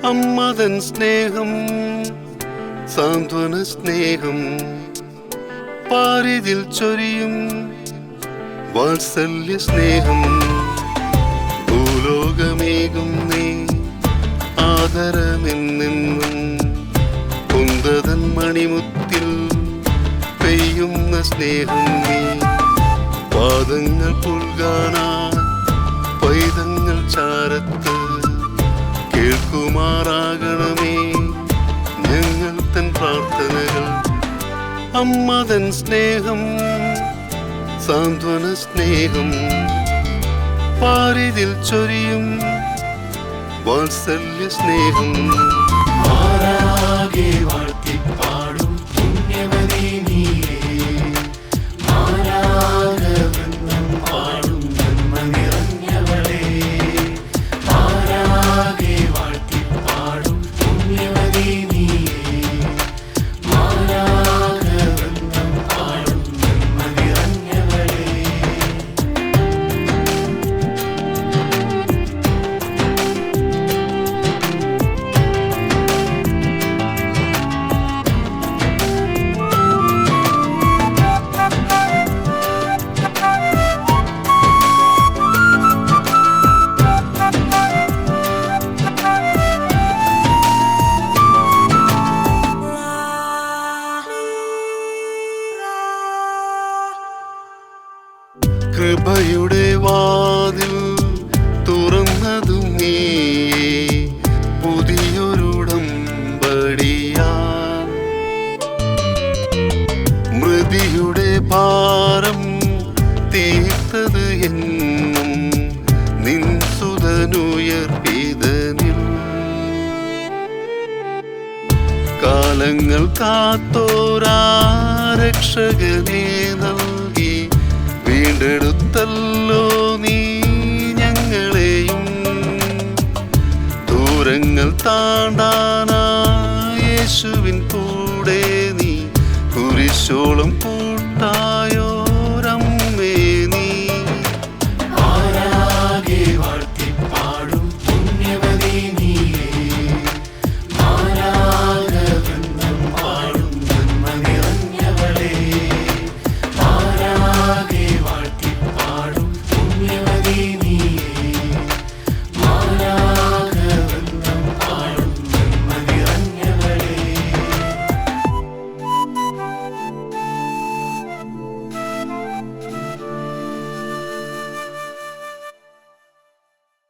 അമ്മതൻ സ്നേഹം സാന്ത്വന സ്നേഹം പാരിതിൽ ചൊരിയും വാത്സല്യ സ്നേഹം ഭൂലോകമേകും നീ ആദരമെന്നെന്നും കുന്തതൻ മണിമുത്തിൽ പെയ്യുന്ന സ്നേഹം നീ പാദങ്ങൾ പുൽകാനായി പൈതങ്ങൾ ചാരത്ത് കേൾക്കുമാറാകണമേ ഞങ്ങൾ തൻ പ്രാർത്ഥനകൾ. അമ്മതൻ സ്നേഹം സാന്ത്വന സ്നേഹം പാരിതിൽ ചൊരിയും വാത്സല്യ സ്നേഹം. മാറാകെ വാഴ്ത്തിപ്പാടും പുണ്യമതി നീയേ, മാറാകവൃന്ദം പാടും നന്മ നിറഞ്ഞവളേ. മാറാകെ വാഴ്ത്തിപ്പാടും പുണ്യമതി നീയേ, മാറാകവൃന്ദം പാടും നന്മ നിറഞ്ഞവളേ. കൃപയുടെ വാതിൽ തുറന്നതും നീയേ, പുതിയൊരുടമ്പടിയാ മൃതിയുടെ ഭാരം തീർത്തത് എന്നും നിൻ സുതനുയർപ്പിതനിൽ. കാലങ്ങൾ കാത്തോരാരക്ഷകനെ നൽകി വീണ്ടെടുത്തല്ലോ നീ ഞങ്ങളെയും. ദൂരങ്ങൾ താണ്ടാനാ യേശുവിൻ കൂടെ നീ കുരിശോളം